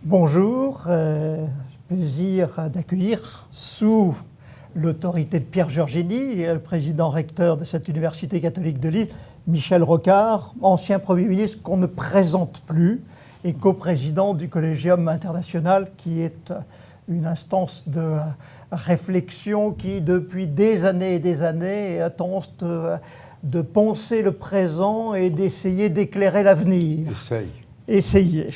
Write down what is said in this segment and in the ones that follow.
Bonjour, plaisir d'accueillir sous l'autorité de Pierre Giorgini, le président recteur de cette université catholique de Lille, Michel Rocard, ancien Premier ministre qu'on ne présente plus et coprésident du Collégium international qui est une instance de réflexion qui depuis des années et des années tente de penser le présent et d'essayer d'éclairer l'avenir. Essayez.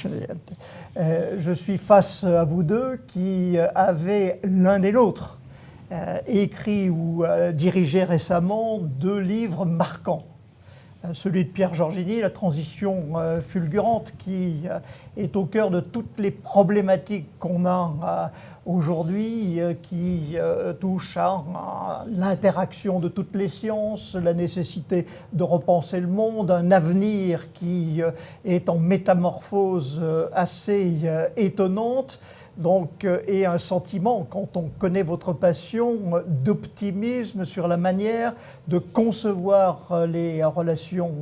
Je suis face à vous deux qui avez l'un et l'autre écrit ou dirigé récemment deux livres marquants. Celui de Pierre Giorgini, La transition fulgurante, qui est au cœur de toutes les problématiques qu'on a aujourd'hui, qui touchent à l'interaction de toutes les sciences, la nécessité de repenser le monde, un avenir qui est en métamorphose assez étonnante. Donc, et un sentiment, quand on connaît votre passion, d'optimisme sur la manière de concevoir les relations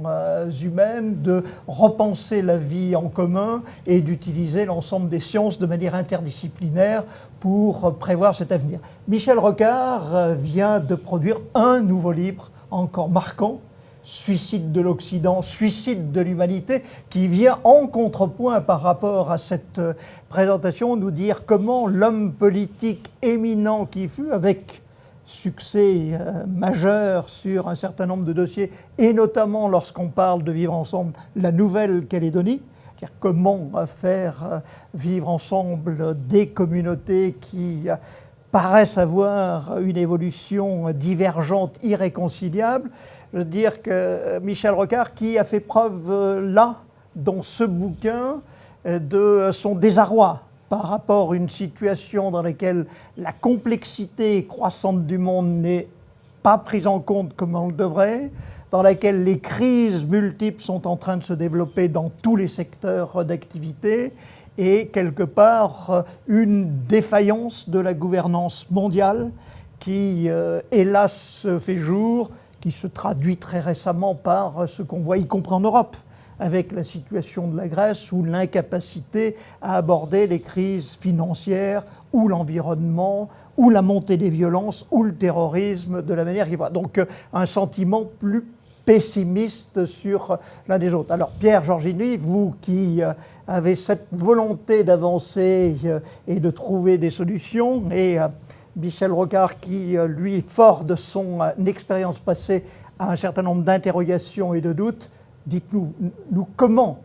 humaines, de repenser la vie en commun et d'utiliser l'ensemble des sciences de manière interdisciplinaire pour prévoir cet avenir. Michel Rocard vient de produire un nouveau livre encore marquant, Suicide de l'Occident, suicide de l'humanité, qui vient en contrepoint par rapport à cette présentation nous dire comment l'homme politique éminent qui fut, avec succès majeur sur un certain nombre de dossiers, et notamment lorsqu'on parle de vivre ensemble la Nouvelle-Calédonie, c'est-à-dire comment faire vivre ensemble des communautés qui paraissent avoir une évolution divergente, irréconciliable. Je veux dire que Michel Rocard, qui a fait preuve là, dans ce bouquin, de son désarroi par rapport à une situation dans laquelle la complexité croissante du monde n'est pas prise en compte comme on le devrait, dans laquelle les crises multiples sont en train de se développer dans tous les secteurs d'activité, et quelque part une défaillance de la gouvernance mondiale qui, hélas, fait jour, qui se traduit très récemment par ce qu'on voit, y compris en Europe, avec la situation de la Grèce ou l'incapacité à aborder les crises financières ou l'environnement ou la montée des violences ou le terrorisme de la manière qu'il voit. Donc un sentiment plus pessimiste sur l'un des autres. Alors Pierre Giorgini, vous qui avez cette volonté d'avancer et de trouver des solutions, et Michel Rocard qui, lui, fort de son expérience passée, a un certain nombre d'interrogations et de doutes, dites-nous comment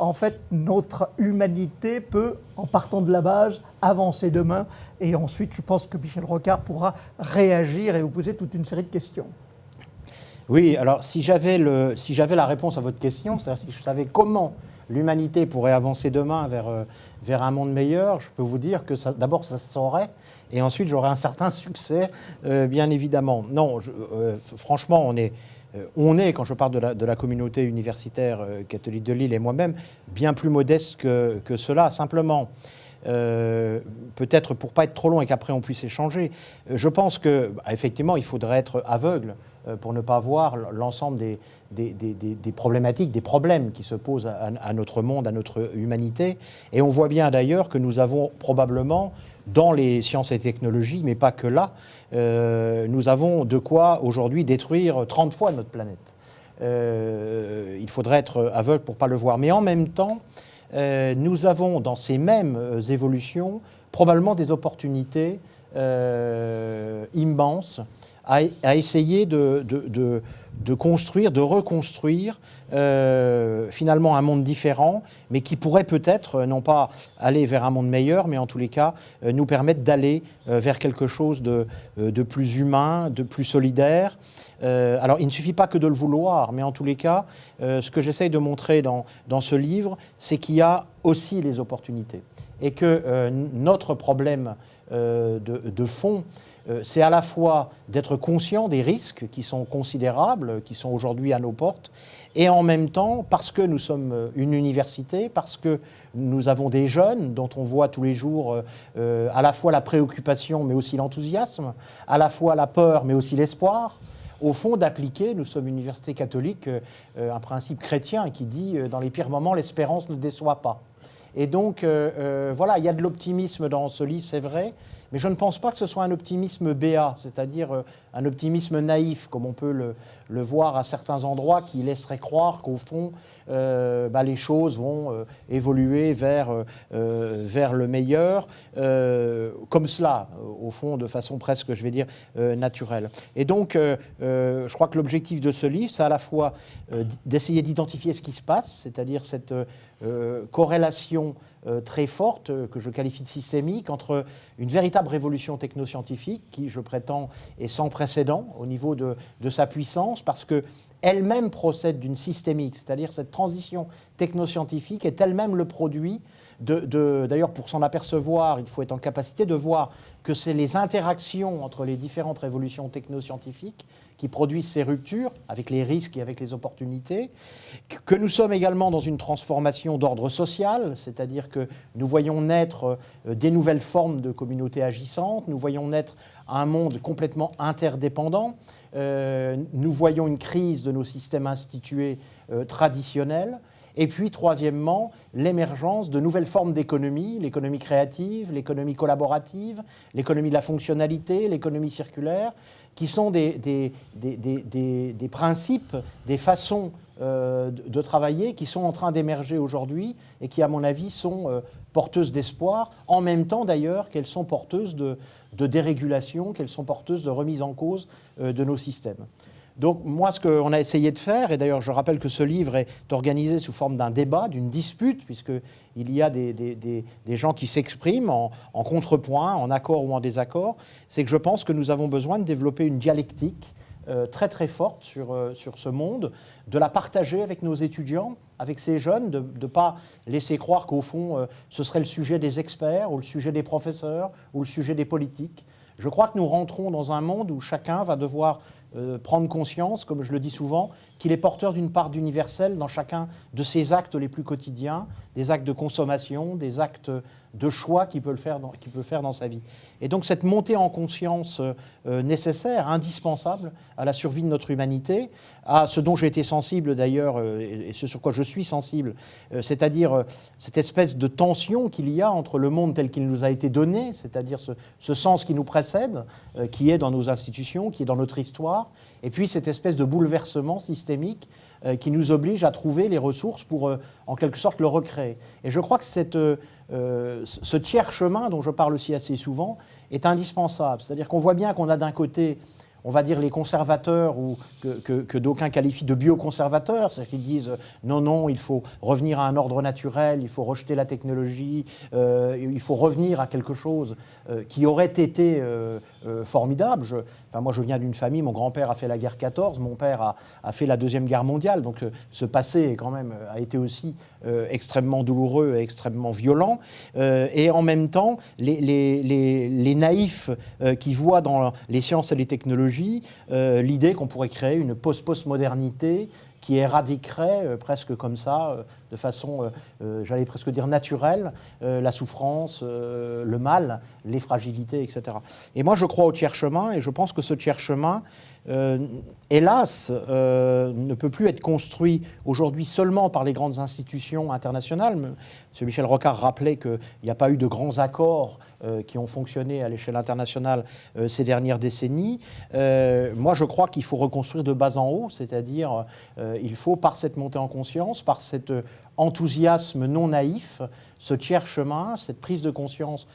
en fait notre humanité peut, en partant de la base, avancer demain, et ensuite je pense que Michel Rocard pourra réagir et vous poser toute une série de questions. Oui, alors si j'avais la réponse à votre question, c'est-à-dire si je savais comment l'humanité pourrait avancer demain vers un monde meilleur, je peux vous dire que d'abord ça se saurait, et ensuite j'aurais un certain succès, bien évidemment. Non, franchement, on est, quand je parle de la communauté universitaire catholique de Lille et moi-même, bien plus modeste que cela. Simplement, peut-être pour ne pas être trop long et qu'après on puisse échanger, je pense qu'effectivement il faudrait être aveugle pour ne pas voir l'ensemble des problématiques, des problèmes qui se posent à notre monde, à notre humanité. Et on voit bien d'ailleurs que nous avons probablement, dans les sciences et technologies, mais pas que là, nous avons de quoi aujourd'hui détruire 30 fois notre planète. Il faudrait être aveugle pour ne pas le voir. Mais en même temps, nous avons dans ces mêmes évolutions probablement des opportunités immenses à essayer de construire, de reconstruire finalement un monde différent, mais qui pourrait peut-être, non pas aller vers un monde meilleur, mais en tous les cas nous permettre d'aller vers quelque chose de plus humain, de plus solidaire. Alors il ne suffit pas que de le vouloir, mais en tous les cas, ce que j'essaye de montrer dans ce livre, c'est qu'il y a aussi les opportunités. Et que notre problème de fond, c'est à la fois d'être conscient des risques qui sont considérables, qui sont aujourd'hui à nos portes, et en même temps, parce que nous sommes une université, parce que nous avons des jeunes dont on voit tous les jours à la fois la préoccupation, mais aussi l'enthousiasme, à la fois la peur, mais aussi l'espoir, au fond d'appliquer, nous sommes une université catholique, un principe chrétien qui dit dans les pires moments, l'espérance ne déçoit pas. Et donc, voilà, il y a de l'optimisme dans ce livre, c'est vrai, mais je ne pense pas que ce soit un optimisme béat, c'est-à-dire un optimisme naïf, comme on peut le voir à certains endroits, qui laisserait croire qu'au fond, les choses vont évoluer vers le meilleur, comme cela, au fond, de façon presque, je vais dire, naturelle. Et donc, je crois que l'objectif de ce livre, c'est à la fois d'essayer d'identifier ce qui se passe, c'est-à-dire cette corrélation très forte, que je qualifie de systémique, entre une véritable révolution technoscientifique, qui, je prétends, est sans précédent au niveau de sa puissance, parce qu'elle-même procède d'une systémique, c'est-à-dire cette transition technoscientifique est elle-même le produit d'ailleurs, pour s'en apercevoir, il faut être en capacité de voir que c'est les interactions entre les différentes révolutions technoscientifiques qui produisent ces ruptures, avec les risques et avec les opportunités, que nous sommes également dans une transformation d'ordre social, c'est-à-dire que nous voyons naître des nouvelles formes de communautés agissantes, nous voyons naître un monde complètement interdépendant, nous voyons une crise de nos systèmes institués traditionnels. Et puis, troisièmement, l'émergence de nouvelles formes d'économie, l'économie créative, l'économie collaborative, l'économie de la fonctionnalité, l'économie circulaire, qui sont des principes, des façons de travailler qui sont en train d'émerger aujourd'hui et qui, à mon avis, sont porteuses d'espoir, en même temps d'ailleurs qu'elles sont porteuses de dérégulation, qu'elles sont porteuses de remise en cause de nos systèmes. Donc moi, ce qu'on a essayé de faire, et d'ailleurs je rappelle que ce livre est organisé sous forme d'un débat, d'une dispute, puisqu'il y a des gens qui s'expriment en contrepoint, en accord ou en désaccord, c'est que je pense que nous avons besoin de développer une dialectique très très forte sur ce monde, de la partager avec nos étudiants, avec ces jeunes, de ne pas laisser croire qu'au fond ce serait le sujet des experts, ou le sujet des professeurs, ou le sujet des politiques. Je crois que nous rentrons dans un monde où chacun va devoir prendre conscience, comme je le dis souvent, qu'il est porteur d'une part d'universel dans chacun de ses actes les plus quotidiens, des actes de consommation, des actes de choix qu'il peut faire dans sa vie. Et donc cette montée en conscience nécessaire, indispensable à la survie de notre humanité, à ce dont j'ai été sensible d'ailleurs, et ce sur quoi je suis sensible, c'est-à-dire cette espèce de tension qu'il y a entre le monde tel qu'il nous a été donné, c'est-à-dire ce sens qui nous précède, qui est dans nos institutions, qui est dans notre histoire, et puis cette espèce de bouleversement systémique qui nous oblige à trouver les ressources pour, en quelque sorte, le recréer. Et je crois que ce tiers chemin, dont je parle aussi assez souvent, est indispensable. C'est-à-dire qu'on voit bien qu'on a d'un côté, on va dire, les conservateurs, ou que d'aucuns qualifient de bioconservateurs, c'est-à-dire qu'ils disent non, il faut revenir à un ordre naturel, il faut rejeter la technologie, il faut revenir à quelque chose qui aurait été formidable. Moi, je viens d'une famille, mon grand-père a fait la guerre 14, mon père a fait la Deuxième Guerre mondiale, donc ce passé quand même a été aussi extrêmement douloureux et extrêmement violent. Et en même temps, les naïfs qui voient dans les sciences et les technologies l'idée qu'on pourrait créer une post-postmodernité qui éradiquerait presque comme ça, de façon, j'allais presque dire naturelle, la souffrance, le mal, les fragilités, etc. Et moi, je crois au tiers chemin, et je pense que ce tiers chemin, hélas, ne peut plus être construit aujourd'hui seulement par les grandes institutions internationales. M. Michel Rocard rappelait qu'il n'y a pas eu de grands accords qui ont fonctionné à l'échelle internationale ces dernières décennies. Moi, je crois qu'il faut reconstruire de bas en haut, c'est-à-dire il faut, par cette montée en conscience, par cet enthousiasme non naïf, ce tiers chemin, cette prise de conscience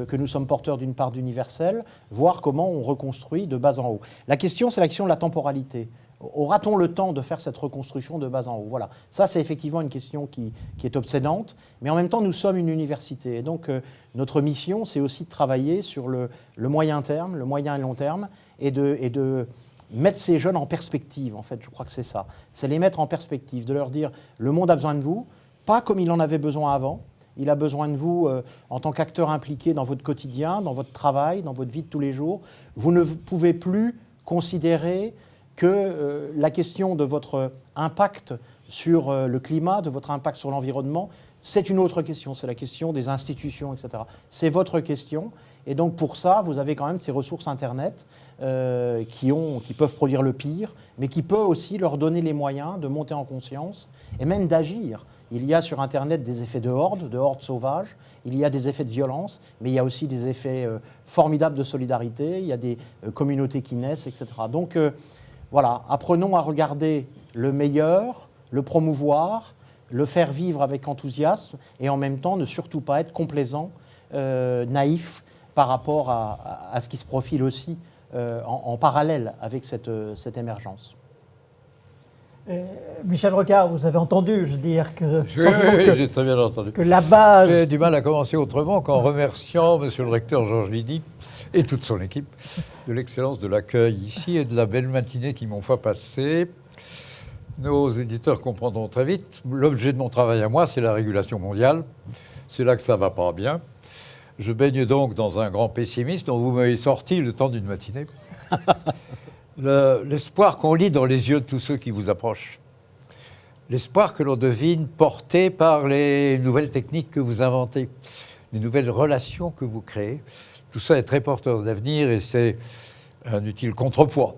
que nous sommes porteurs d'une part d'universel, voir comment on reconstruit de bas en haut. La question, c'est la question de la temporalité. Aura-t-on le temps de faire cette reconstruction de bas en haut? Voilà. Ça, c'est effectivement une question qui est obsédante, mais en même temps, nous sommes une université. Et donc, notre mission, c'est aussi de travailler sur le moyen terme, le moyen et long terme, et de mettre ces jeunes en perspective, en fait. Je crois que c'est ça. C'est les mettre en perspective, de leur dire, le monde a besoin de vous, pas comme il en avait besoin avant. Il a besoin de vous en tant qu'acteur impliqué dans votre quotidien, dans votre travail, dans votre vie de tous les jours. Vous ne pouvez plus considérer que la question de votre impact sur le climat, de votre impact sur l'environnement, c'est une autre question, c'est la question des institutions, etc. C'est votre question, et donc pour ça, vous avez quand même ces ressources Internet qui peuvent produire le pire, mais qui peut aussi leur donner les moyens de monter en conscience et même d'agir. Il y a sur Internet des effets de hordes sauvages, il y a des effets de violence, mais il y a aussi des effets formidables de solidarité, il y a des communautés qui naissent, etc. Donc voilà, apprenons à regarder le meilleur, le promouvoir, le faire vivre avec enthousiasme et en même temps ne surtout pas être complaisant, naïf par rapport à ce qui se profile aussi en parallèle avec cette émergence. Michel Rocard, vous avez entendu, je veux dire que, Oui, j'ai très bien entendu. que la base... J'ai du mal à commencer autrement qu'en remerciant Monsieur le recteur Georges Lydie et toute son équipe de l'excellence de l'accueil ici et de la belle matinée qu'ils m'ont fait passer. Nos éditeurs comprendront très vite. L'objet de mon travail à moi, c'est la régulation mondiale. C'est là que ça ne va pas bien. Je baigne donc dans un grand pessimisme dont vous m'avez sorti le temps d'une matinée. L'espoir qu'on lit dans les yeux de tous ceux qui vous approchent. L'espoir que l'on devine porté par les nouvelles techniques que vous inventez, les nouvelles relations que vous créez. Tout ça est très porteur d'avenir et c'est un utile contrepoids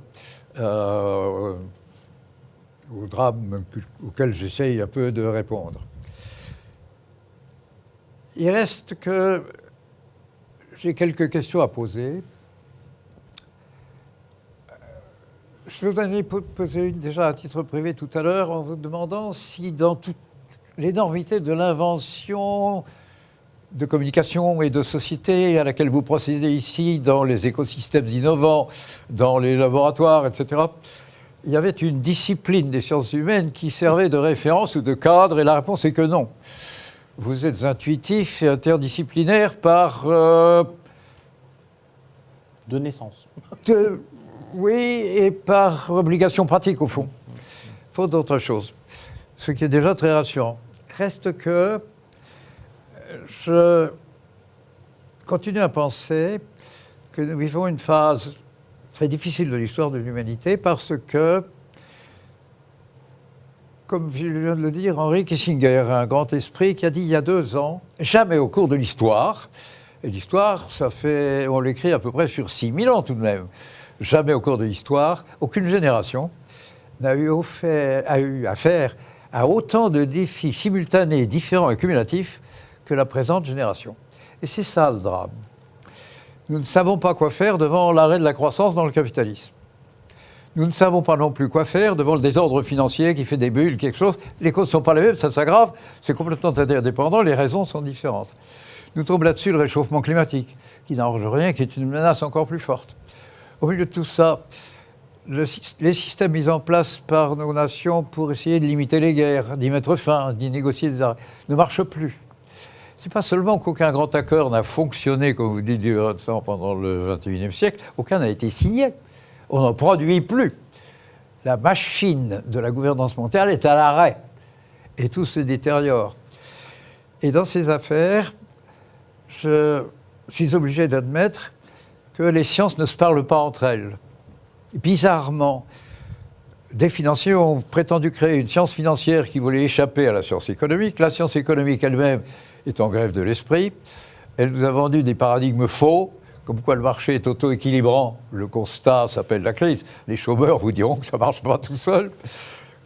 au drame auquel j'essaye un peu de répondre. Il reste que j'ai quelques questions à poser. Je vous en ai posé une déjà à titre privé tout à l'heure en vous demandant si dans toute l'énormité de l'invention de communication et de société à laquelle vous procédez ici, dans les écosystèmes innovants, dans les laboratoires, etc., il y avait une discipline des sciences humaines qui servait de référence ou de cadre, et la réponse est que non. Vous êtes intuitif et interdisciplinaire par... De naissance. Oui, et par obligation pratique, au fond. Faute d'autre chose. Ce qui est déjà très rassurant. Reste que je continue à penser que nous vivons une phase très difficile de l'histoire de l'humanité parce que, comme je viens de le dire, Henry Kissinger, un grand esprit qui a dit il y a 2 ans, jamais au cours de l'histoire, et l'histoire, ça fait, on l'écrit à peu près sur 6000 ans tout de même, jamais au cours de l'histoire, aucune génération n'a eu affaire à autant de défis simultanés, différents et cumulatifs que la présente génération. Et c'est ça le drame. Nous ne savons pas quoi faire devant l'arrêt de la croissance dans le capitalisme. Nous ne savons pas non plus quoi faire devant le désordre financier qui fait des bulles, quelque chose. Les causes ne sont pas les mêmes, ça s'aggrave, c'est complètement interdépendant, les raisons sont différentes. Nous tombe là-dessus le réchauffement climatique, qui n'arrange rien, qui est une menace encore plus forte. Au milieu de tout ça, les systèmes mis en place par nos nations pour essayer de limiter les guerres, d'y mettre fin, d'y négocier des arrêts, ne marchent plus. Ce n'est pas seulement qu'aucun grand accord n'a fonctionné, comme vous dites, pendant le XXIe siècle, aucun n'a été signé. On n'en produit plus. La machine de la gouvernance mondiale est à l'arrêt. Et tout se détériore. Et dans ces affaires, je suis obligé d'admettre que les sciences ne se parlent pas entre elles. Bizarrement, des financiers ont prétendu créer une science financière qui voulait échapper à la science économique. La science économique elle-même est en grève de l'esprit. Elle nous a vendu des paradigmes faux, comme quoi le marché est auto-équilibrant. Le constat s'appelle la crise. Les chômeurs vous diront que ça ne marche pas tout seul.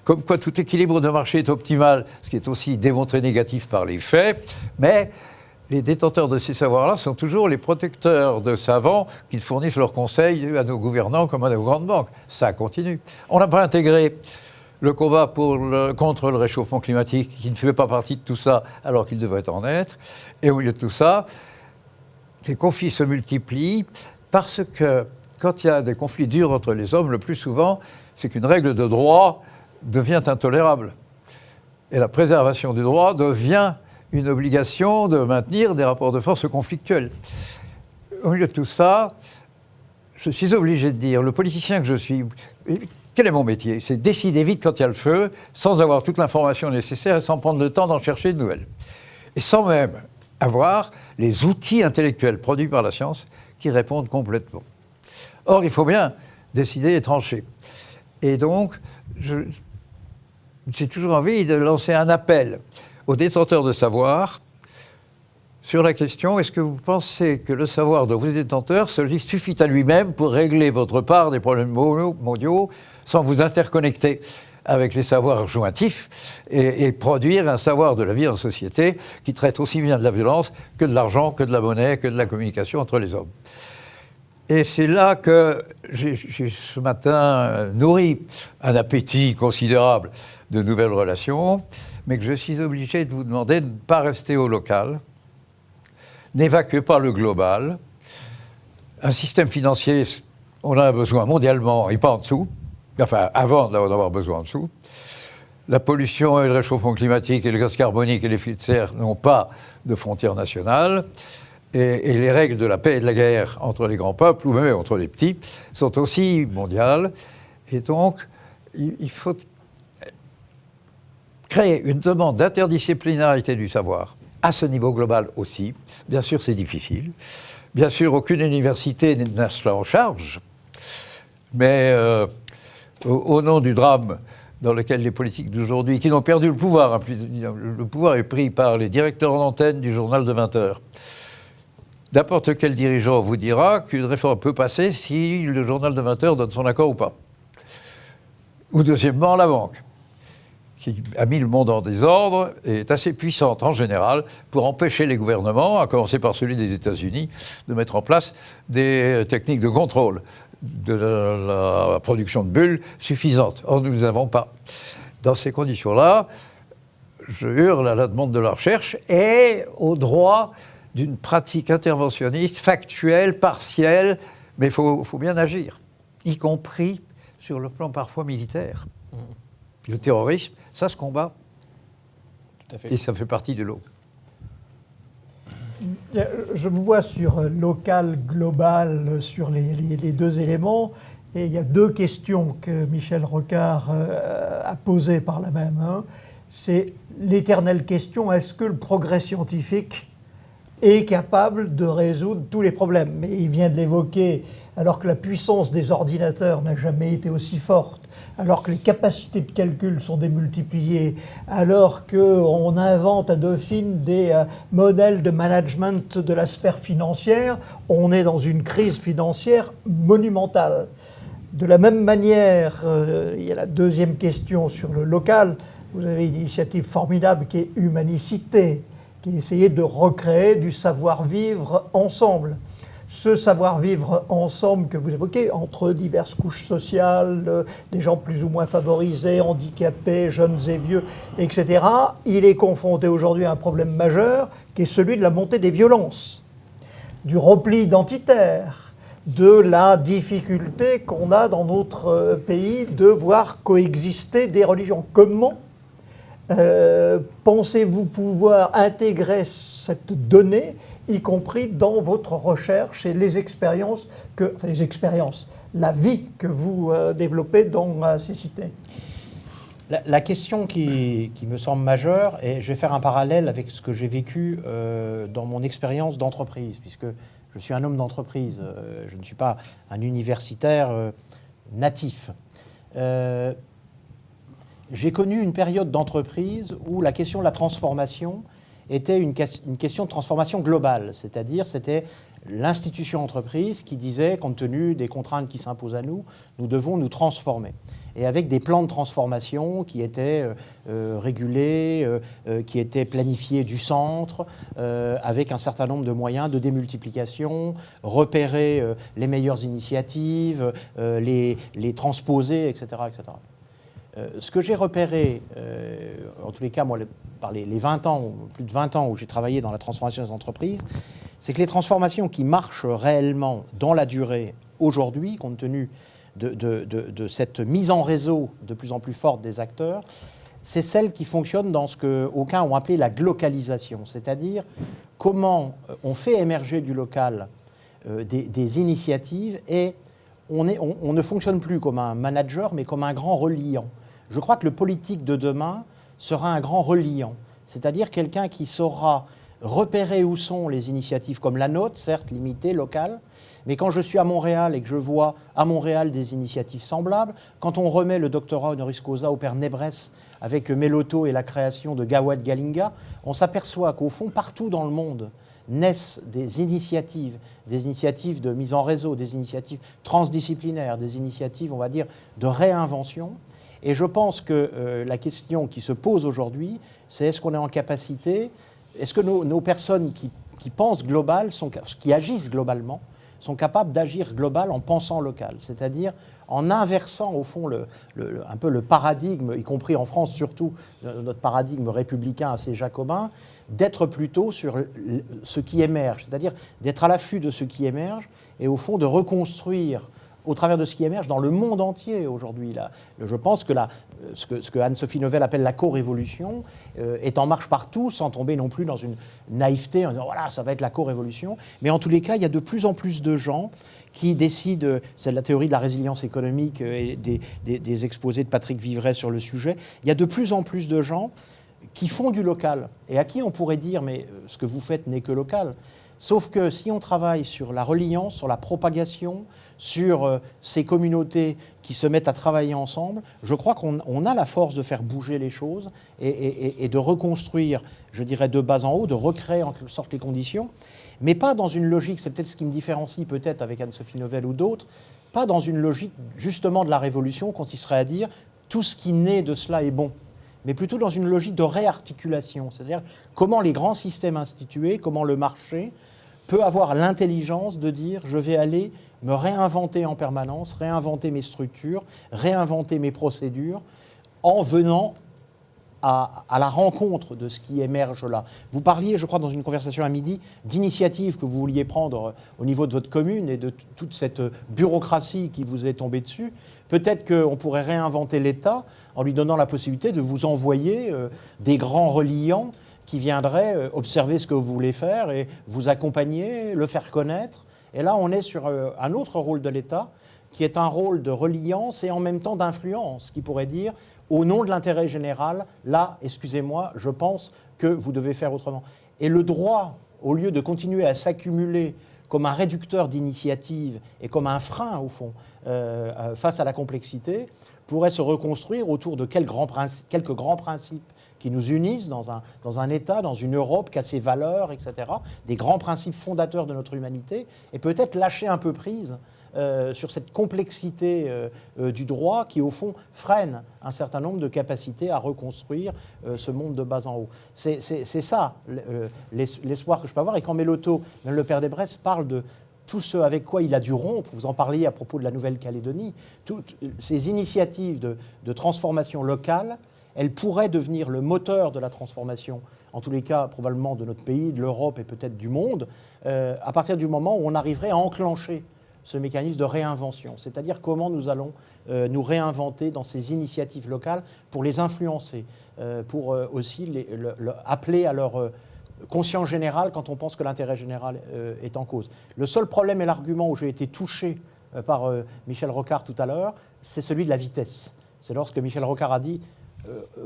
Comme quoi tout équilibre de marché est optimal, ce qui est aussi démontré négatif par les faits. Mais les détenteurs de ces savoirs-là sont toujours les protecteurs de savants qui fournissent leurs conseils à nos gouvernants comme à nos grandes banques. Ça continue. On n'a pas intégré le combat contre le réchauffement climatique, qui ne fait pas partie de tout ça, alors qu'il devrait en être. Et au milieu de tout ça, les conflits se multiplient parce que, quand il y a des conflits durs entre les hommes, le plus souvent, c'est qu'une règle de droit devient intolérable. Et la préservation du droit devient une obligation de maintenir des rapports de force conflictuels. Au milieu de tout ça, je suis obligé de dire, le politicien que je suis, quel est mon métier? C'est décider vite quand il y a le feu, sans avoir toute l'information nécessaire et sans prendre le temps d'en chercher de nouvelles. Et sans même avoir les outils intellectuels produits par la science qui répondent complètement. Or, il faut bien décider et trancher. Et donc, j'ai toujours envie de lancer un appel aux détenteurs de savoir sur la question, est-ce que vous pensez que le savoir de vos détenteurs suffit à lui-même pour régler votre part des problèmes mondiaux sans vous interconnecter avec les savoirs jointifs et produire un savoir de la vie en société qui traite aussi bien de la violence que de l'argent, que de la monnaie, que de la communication entre les hommes. Et c'est là que j'ai ce matin nourri un appétit considérable de nouvelles relations, mais que je suis obligé de vous demander de ne pas rester au local, n'évacuez pas le global. Un système financier, on en a besoin mondialement et pas en dessous, enfin avant d'en avoir besoin en dessous. La pollution et le réchauffement climatique et le gaz carbonique et les effets de serre n'ont pas de frontières nationales. Et les règles de la paix et de la guerre entre les grands peuples, ou même entre les petits, sont aussi mondiales. Et donc, il faut créer une demande d'interdisciplinarité du savoir, à ce niveau global aussi. Bien sûr, c'est difficile. Bien sûr, aucune université n'a cela en charge. Mais au nom du drame dans lequel les politiques d'aujourd'hui, qui n'ont perdu le pouvoir, le pouvoir est pris par les directeurs d'antenne du journal de 20 heures. N'importe quel dirigeant vous dira qu'une réforme peut passer si le journal de 20 heures donne son accord ou pas. Ou deuxièmement, la banque, qui a mis le monde en désordre, est assez puissante en général pour empêcher les gouvernements, à commencer par celui des États-Unis, de mettre en place des techniques de contrôle de la production de bulles suffisantes. Or, nous ne les avons pas. Dans ces conditions-là, je hurle à la demande de la recherche et au droit d'une pratique interventionniste, factuelle, partielle, mais il faut bien agir, y compris sur le plan parfois militaire. Le terrorisme, ça se combat. Tout à fait. Et ça fait partie de l'eau. Je vous vois sur local, global, sur les deux éléments, et il y a deux questions que Michel Rocard a posées par là même. C'est l'éternelle question, est-ce que le progrès scientifique est capable de résoudre tous les problèmes? Mais il vient de l'évoquer, alors que la puissance des ordinateurs n'a jamais été aussi forte, alors que les capacités de calcul sont démultipliées, alors qu'on invente à Dauphine des modèles de management de la sphère financière, on est dans une crise financière monumentale. De la même manière, il y a la deuxième question sur le local. Vous avez une initiative formidable qui est Humanicité, qui est essayer de recréer du savoir-vivre ensemble. Ce savoir-vivre ensemble que vous évoquez, entre diverses couches sociales, des gens plus ou moins favorisés, handicapés, jeunes et vieux, etc., il est confronté aujourd'hui à un problème majeur qui est celui de la montée des violences, du repli identitaire, de la difficulté qu'on a dans notre pays de voir coexister des religions. Comment pensez-vous pouvoir intégrer cette donnée, y compris dans votre recherche et les expériences, la vie que vous développez dans ces cités? La question qui me semble majeure, et je vais faire un parallèle avec ce que j'ai vécu dans mon expérience d'entreprise, puisque je suis un homme d'entreprise, je ne suis pas un universitaire natif. J'ai connu une période d'entreprise où la question de la transformation était une question de transformation globale, c'est-à-dire c'était l'institution entreprise qui disait, compte tenu des contraintes qui s'imposent à nous, nous devons nous transformer. Et avec des plans de transformation qui étaient régulés, qui étaient planifiés du centre, avec un certain nombre de moyens de démultiplication, repérer les meilleures initiatives, les transposer, etc., etc. Ce que j'ai repéré, en tous les cas, moi, par les 20 ans, plus de 20 ans où j'ai travaillé dans la transformation des entreprises, c'est que les transformations qui marchent réellement dans la durée aujourd'hui, compte tenu de cette mise en réseau de plus en plus forte des acteurs, c'est celles qui fonctionnent dans ce qu'aucuns ont appelé la glocalisation, c'est-à-dire comment on fait émerger du local des initiatives et on ne fonctionne plus comme un manager, mais comme un grand reliant. Je crois que le politique de demain sera un grand reliant, c'est-à-dire quelqu'un qui saura repérer où sont les initiatives comme la nôtre, certes limitées, locales, mais quand je suis à Montréal et que je vois à Montréal des initiatives semblables, quand on remet le doctorat honoris causa au père Nébrès avec Meloto et la création de Gawad Galinga, on s'aperçoit qu'au fond, partout dans le monde, naissent des initiatives de mise en réseau, des initiatives transdisciplinaires, des initiatives, on va dire, de réinvention. Et je pense que la question qui se pose aujourd'hui, c'est est-ce qu'on est en capacité, est-ce que nos personnes qui pensent global, qui agissent globalement, sont capables d'agir global en pensant local, c'est-à-dire en inversant au fond un peu le paradigme, y compris en France surtout, notre paradigme républicain assez jacobin, d'être plutôt sur ce qui émerge, c'est-à-dire d'être à l'affût de ce qui émerge et au fond de reconstruire au travers de ce qui émerge dans le monde entier aujourd'hui. Je pense que ce que Anne-Sophie Novelle appelle la co-révolution est en marche partout, sans tomber non plus dans une naïveté en disant voilà, ça va être la co-révolution. Mais en tous les cas, il y a de plus en plus de gens qui décident, c'est la théorie de la résilience économique et des exposés de Patrick Vivray sur le sujet, il y a de plus en plus de gens qui font du local et à qui on pourrait dire mais ce que vous faites n'est que local. Sauf que si on travaille sur la reliance, sur la propagation, sur ces communautés qui se mettent à travailler ensemble, je crois qu'on a la force de faire bouger les choses et de reconstruire, je dirais, de bas en haut, de recréer en quelque sorte les conditions, mais pas dans une logique, c'est peut-être ce qui me différencie peut-être avec Anne-Sophie Novelle ou d'autres, pas dans une logique justement de la révolution, consisterait à dire tout ce qui naît de cela est bon, mais plutôt dans une logique de réarticulation, c'est-à-dire comment les grands systèmes institués, comment le marché peut avoir l'intelligence de dire je vais aller me réinventer en permanence, réinventer mes structures, réinventer mes procédures, en venant à la rencontre de ce qui émerge là. Vous parliez, je crois, dans une conversation à midi, d'initiatives que vous vouliez prendre au niveau de votre commune et de toute cette bureaucratie qui vous est tombée dessus. Peut-être qu'on pourrait réinventer l'État en lui donnant la possibilité de vous envoyer des grands reliants qui viendraient observer ce que vous voulez faire et vous accompagner, le faire connaître. Et là, on est sur un autre rôle de l'État, qui est un rôle de reliance et en même temps d'influence, qui pourrait dire, au nom de l'intérêt général, là, excusez-moi, je pense que vous devez faire autrement. Et le droit, au lieu de continuer à s'accumuler comme un réducteur d'initiative et comme un frein, au fond, face à la complexité, pourrait se reconstruire autour de quelques grands principes qui nous unissent dans un État, dans une Europe qui a ses valeurs, etc., des grands principes fondateurs de notre humanité, et peut-être lâcher un peu prise sur cette complexité du droit qui, au fond, freine un certain nombre de capacités à reconstruire ce monde de bas en haut. C'est ça l'espoir que je peux avoir. Et quand Melotto, même le père d'Hébresse, parle de tout ce avec quoi il a dû rompre, vous en parliez à propos de la Nouvelle-Calédonie, toutes ces initiatives de transformation locale, elles pourraient devenir le moteur de la transformation, en tous les cas probablement de notre pays, de l'Europe et peut-être du monde, à partir du moment où on arriverait à enclencher ce mécanisme de réinvention, c'est-à-dire comment nous allons nous réinventer dans ces initiatives locales pour les influencer, pour aussi appeler à leur conscience générale quand on pense que l'intérêt général est en cause. Le seul problème et l'argument où j'ai été touché par Michel Rocard tout à l'heure, c'est celui de la vitesse. C'est lorsque Michel Rocard a dit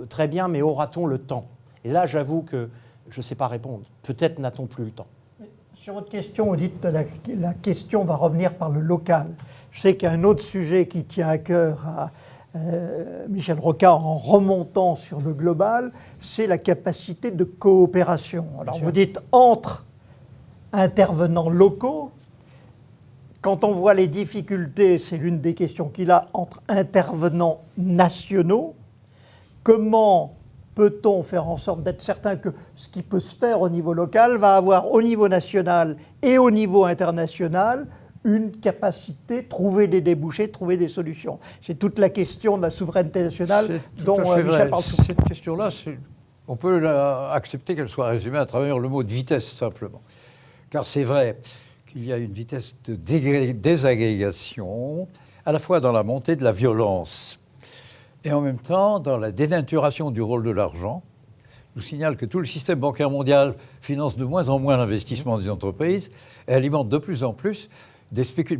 très bien, mais aura-t-on le temps? Et là, j'avoue que je ne sais pas répondre. Peut-être n'a-t-on plus le temps. Sur votre question, vous dites que la question va revenir par le local. Je sais qu'il y a un autre sujet qui tient à cœur à Michel Rocard en remontant sur le global, c'est la capacité de coopération. Alors vous dites entre intervenants locaux. Quand on voit les difficultés, c'est l'une des questions qu'il a entre intervenants nationaux. Comment peut-on faire en sorte d'être certain que ce qui peut se faire au niveau local va avoir au niveau national et au niveau international une capacité, trouver des débouchés, trouver des solutions. C'est toute la question de la souveraineté nationale dont Michel parle souvent. Cette question-là, on peut accepter qu'elle soit résumée à travers le mot de vitesse, simplement. Car c'est vrai qu'il y a une vitesse de désagrégation, à la fois dans la montée de la violence et en même temps dans la dénaturation du rôle de l'argent. Je vous signale que tout le système bancaire mondial finance de moins en moins l'investissement des entreprises et alimente de plus en plus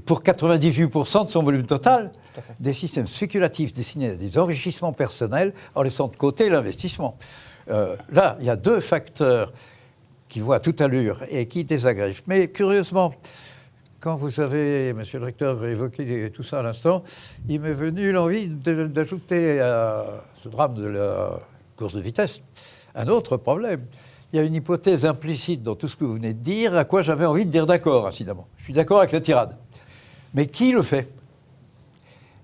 pour 98% de son volume total, des systèmes spéculatifs destinés à des enrichissements personnels en laissant de côté l'investissement. Là, il y a deux facteurs qui voient toute allure et qui désagrègent. Mais curieusement, quand vous avez, monsieur le recteur, évoqué tout ça à l'instant, il m'est venu l'envie d'ajouter à ce drame de la course de vitesse un autre problème. Il y a une hypothèse implicite dans tout ce que vous venez de dire, à quoi j'avais envie de dire d'accord, incidemment. Je suis d'accord avec la tirade. Mais qui le fait?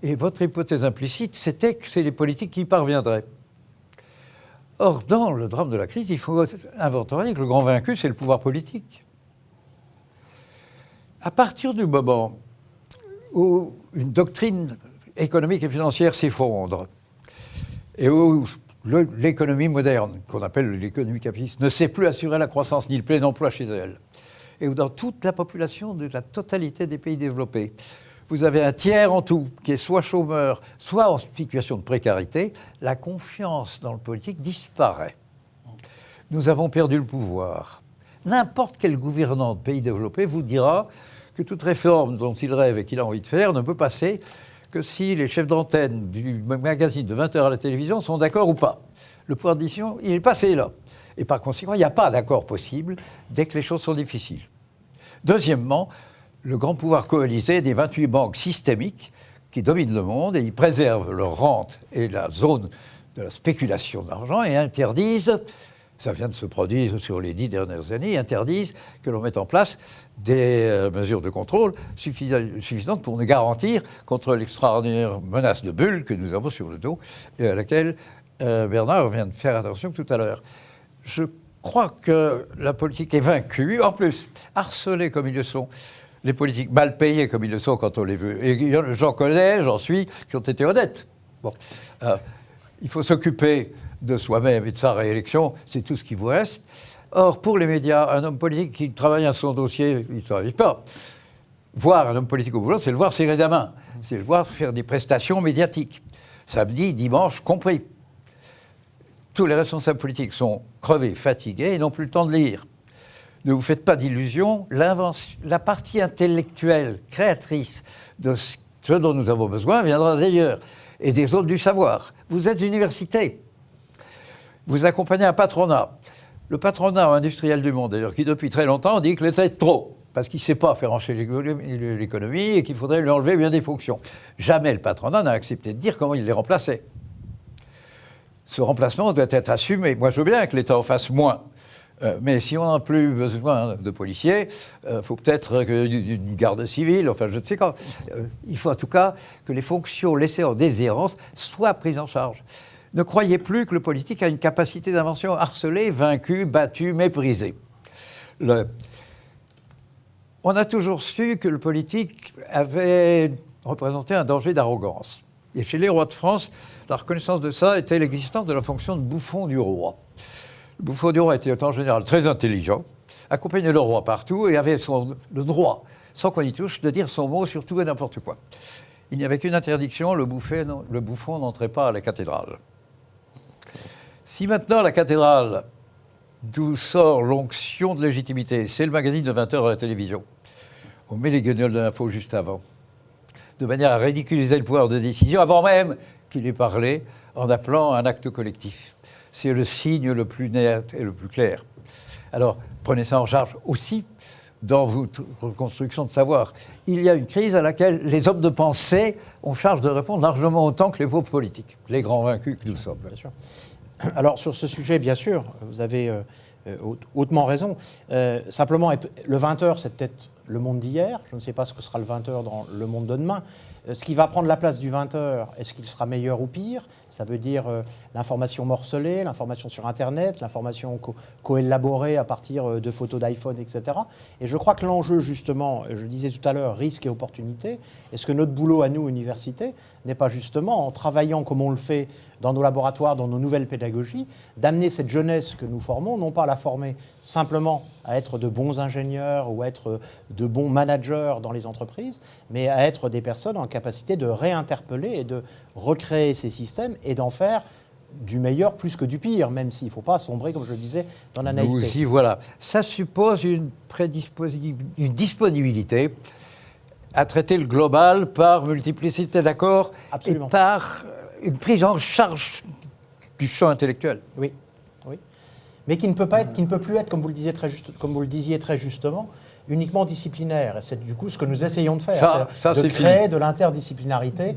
Et votre hypothèse implicite, c'était que c'est les politiques qui y parviendraient. Or, dans le drame de la crise, il faut inventorier que le grand vaincu, c'est le pouvoir politique. À partir du moment où une doctrine économique et financière s'effondre, et où l'économie moderne, qu'on appelle l'économie capitaliste, ne sait plus assurer la croissance ni le plein emploi chez elle, et où dans toute la population de la totalité des pays développés, vous avez un tiers en tout qui est soit chômeur, soit en situation de précarité, la confiance dans le politique disparaît. Nous avons perdu le pouvoir. N'importe quel gouvernant de pays développé vous dira que toute réforme dont il rêve et qu'il a envie de faire ne peut passer que si les chefs d'antenne du magazine de 20h à la télévision sont d'accord ou pas. Le pouvoir de décision, il est passé là. Et par conséquent, il n'y a pas d'accord possible dès que les choses sont difficiles. Deuxièmement, le grand pouvoir coalisé des 28 banques systémiques qui dominent le monde et ils préservent leur rente et la zone de la spéculation d'argent et interdisent, ça vient de se produire sur les 10 dernières années, interdisent que l'on mette en place des mesures de contrôle suffisantes pour nous garantir contre l'extraordinaire menace de bulle que nous avons sur le dos et à laquelle Bernard vient de faire attention tout à l'heure. Je crois que la politique est vaincue, en plus, harcelés comme ils le sont, les politiques mal payés comme ils le sont quand on les veut. Et j'en connais, j'en suis, qui ont été honnêtes. Bon. Il faut s'occuper de soi-même et de sa réélection, c'est tout ce qui vous reste. Or, pour les médias, un homme politique qui travaille à son dossier, il ne travaille pas. Voir un homme politique au boulot, c'est le voir serrer la main. C'est le voir faire des prestations médiatiques. Samedi, dimanche, compris. Tous les responsables politiques sont crevés, fatigués et n'ont plus le temps de lire. Ne vous faites pas d'illusions, la partie intellectuelle, créatrice de ce dont nous avons besoin viendra d'ailleurs, et des autres du savoir. Vous êtes université, vous accompagnez un patronat. Le patronat industriel du monde, d'ailleurs, qui depuis très longtemps dit que l'État est trop, parce qu'il ne sait pas faire marcher l'économie et qu'il faudrait lui enlever bien des fonctions. Jamais le patronat n'a accepté de dire comment il les remplaçait. Ce remplacement doit être assumé. Moi, je veux bien que l'État en fasse moins. Mais si on n'a plus besoin de policiers, il faut peut-être d'une garde civile, enfin je ne sais quoi. Il faut en tout cas que les fonctions laissées en déshérence soient prises en charge. Ne croyez plus que le politique a une capacité d'invention harcelée, vaincu, battu, méprisé. On a toujours su que le politique avait représenté un danger d'arrogance. Et chez les rois de France, la reconnaissance de ça était l'existence de la fonction de bouffon du roi. Le bouffon du roi était en général très intelligent, accompagnait le roi partout et avait le droit, sans qu'on y touche, de dire son mot sur tout et n'importe quoi. Il n'y avait qu'une interdiction, le bouffon n'entrait pas à la cathédrale. Si maintenant la cathédrale, d'où sort l'onction de légitimité, c'est le magazine de 20h à la télévision, on met les guignols de l'info juste avant, de manière à ridiculiser le pouvoir de décision avant même qu'il ait parlé en appelant un acte collectif. C'est le signe le plus net et le plus clair. Alors, prenez ça en charge aussi dans votre reconstruction de savoir. Il y a une crise à laquelle les hommes de pensée ont charge de répondre largement autant que les pauvres politiques, les grands vaincus que nous sommes. Bien sûr. Alors, sur ce sujet, bien sûr, vous avez hautement raison. Simplement, le 20h, c'est peut-être le monde d'hier. Je ne sais pas ce que sera le 20h dans le monde de demain. Ce qui va prendre la place du 20h, est-ce qu'il sera meilleur ou pire? Ça veut dire l'information morcelée, l'information sur Internet, l'information co-élaborée à partir de photos d'iPhone, etc. Et je crois que l'enjeu, justement, je disais tout à l'heure, risque et opportunité, est-ce que notre boulot à nous, université, n'est pas justement, en travaillant comme on le fait dans nos laboratoires, dans nos nouvelles pédagogies, d'amener cette jeunesse que nous formons, non pas à la former simplement à être de bons ingénieurs ou à être de bons managers dans les entreprises, mais à être des personnes en capacité de réinterpeller et de recréer ces systèmes et d'en faire du meilleur plus que du pire, même s'il ne faut pas sombrer, comme je le disais, dans la naïveté. Nous aussi, voilà. Ça suppose une disponibilité à traiter le global par multiplicité d'accords et par une prise en charge du champ intellectuel. Oui, oui. Mais qui ne peut pas être, qui ne peut plus être, comme vous le disiez très justement, uniquement disciplinaire. Et c'est du coup ce que nous essayons de faire, Ça, de c'est créer fini. de l'interdisciplinarité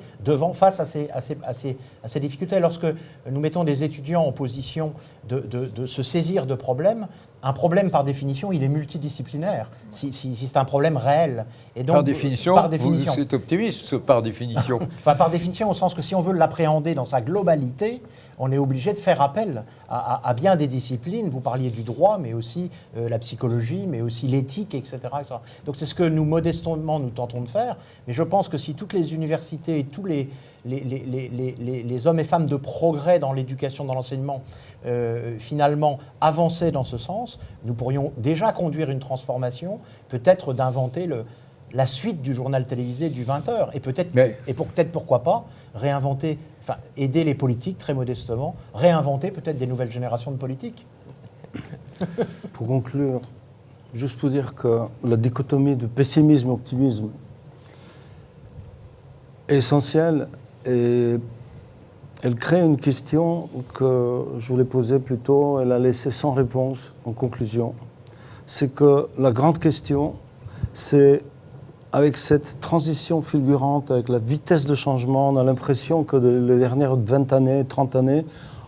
face à ces difficultés. Lorsque nous mettons des étudiants en position de se saisir de problèmes, un problème par définition, il est multidisciplinaire, si c'est un problème réel. Et donc, Par définition, c'est optimiste, par définition. Enfin, par définition, au sens que si on veut l'appréhender dans sa globalité, on est obligé de faire appel à bien des disciplines. Vous parliez du droit, mais aussi la psychologie, mais aussi l'éthique, etc., etc. Donc c'est ce que nous, modestement, nous tentons de faire. Mais je pense que si toutes les universités et tous les hommes et femmes de progrès dans l'éducation, dans l'enseignement, finalement, avançaient dans ce sens, nous pourrions déjà conduire une transformation, peut-être d'inventer la suite du journal télévisé du 20h, et peut-être pourquoi pas, réinventer, enfin aider les politiques, très modestement, réinventer peut-être des nouvelles générations de politiques. Pour conclure, juste pour dire que la dichotomie de pessimisme et optimisme est essentielle et elle crée une question que je voulais poser plus tôt, elle a laissé sans réponse en conclusion. C'est que la grande question, c'est avec cette transition fulgurante, avec la vitesse de changement, on a l'impression que les dernières 20 années, 30 années,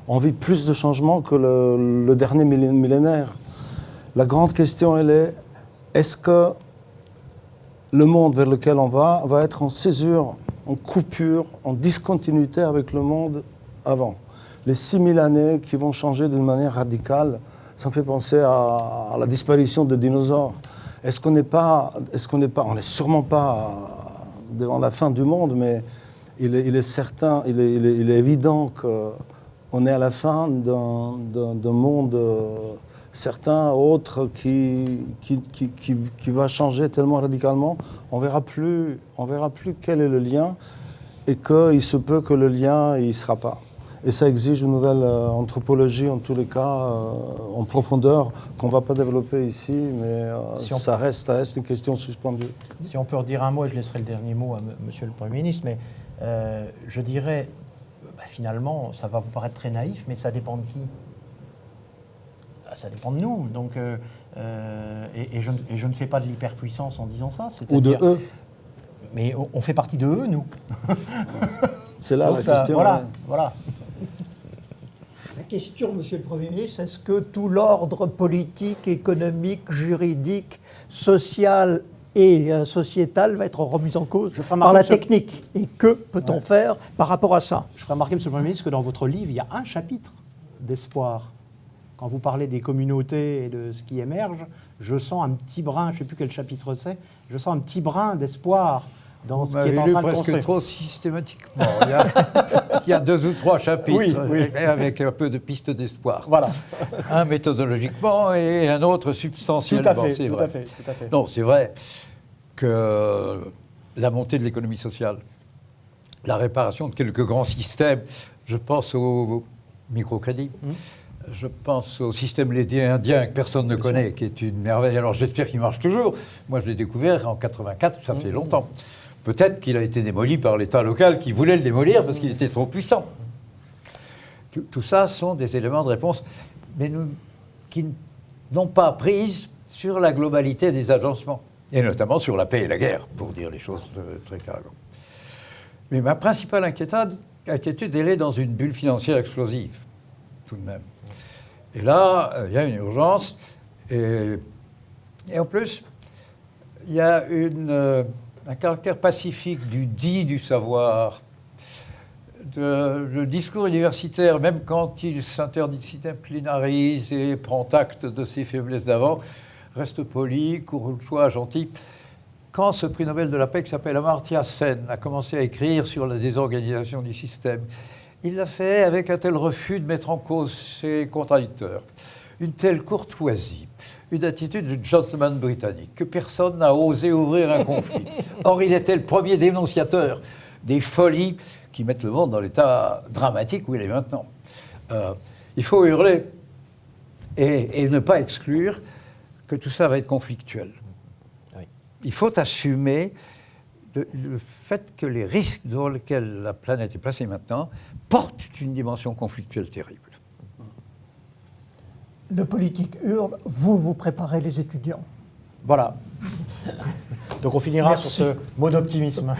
on vit plus de changements que le dernier millénaire. La grande question, elle est, est-ce que le monde vers lequel on va être en césure, en coupure, en discontinuité avec le monde avant? Les 6000 années qui vont changer d'une manière radicale, ça me fait penser à la disparition des dinosaures. Est-ce qu'on n'est pas, on n'est sûrement pas devant la fin du monde, mais il est certain, il est évident qu'on est à la fin d'un monde certain, autre, qui va changer tellement radicalement, on verra plus quel est le lien, et qu'il se peut que le lien, il ne sera pas. Et ça exige une nouvelle anthropologie, en tous les cas, en profondeur, qu'on ne va pas développer ici, mais ça reste une question suspendue. Si on peut redire un mot, et je laisserai le dernier mot à Monsieur le Premier ministre, mais je dirais, finalement, ça va vous paraître très naïf, mais ça dépend de qui? Ça dépend de nous. Donc, et je ne fais pas de l'hyperpuissance en disant ça. Ou de eux. Mais on fait partie de eux, nous. C'est là la question. Voilà. La question, Monsieur le Premier ministre, est-ce que tout l'ordre politique, économique, juridique, social et sociétal va être remis en cause par la technique? Et que peut-on faire par rapport à ça? Je ferai remarquer, Monsieur le Premier ministre, que dans votre livre, il y a un chapitre d'espoir. Quand vous parlez des communautés et de ce qui émerge, je sens un petit brin, je ne sais plus quel chapitre c'est, je sens un petit brin d'espoir dans ce qui est en train de presque construire. trop systématiquement. Il y a 2 ou 3 chapitres avec un peu de pistes d'espoir. Voilà. Un méthodologiquement et un autre substantiellement. Tout à C'est fait. Non, c'est vrai que la montée de l'économie sociale, la réparation de quelques grands systèmes, je pense au microcrédit, je pense au système laitier indien que personne ne connaît, qui est une merveille. Alors j'espère qu'il marche toujours. Moi, je l'ai découvert en 84, ça fait longtemps. Peut-être qu'il a été démoli par l'État local qui voulait le démolir parce qu'il était trop puissant. Tout ça sont des éléments de réponse, mais qui n'ont pas prise sur la globalité des agencements, et notamment sur la paix et la guerre, pour dire les choses très carrément. Mais ma principale inquiétude, elle est dans une bulle financière explosive, tout de même. Et là, il y a une urgence, et en plus, il y a un caractère pacifique du savoir. Le discours universitaire, même quand il s'interdisciplinarise et prend acte de ses faiblesses d'avant, reste poli, courtois, gentil. Quand ce prix Nobel de la paix qui s'appelle Amartya Sen a commencé à écrire sur la désorganisation du système, il l'a fait avec un tel refus de mettre en cause ses contradicteurs, une telle courtoisie, une attitude de gentleman britannique, que personne n'a osé ouvrir un conflit. Or, il était le premier dénonciateur des folies qui mettent le monde dans l'état dramatique où il est maintenant. Il faut hurler et ne pas exclure que tout ça va être conflictuel. Oui. Il faut assumer le fait que les risques dans lesquels la planète est placée maintenant portent une dimension conflictuelle terrible. Le politique hurle, vous préparez les étudiants. Voilà. Donc on finira Merci. sur ce mot d'optimisme.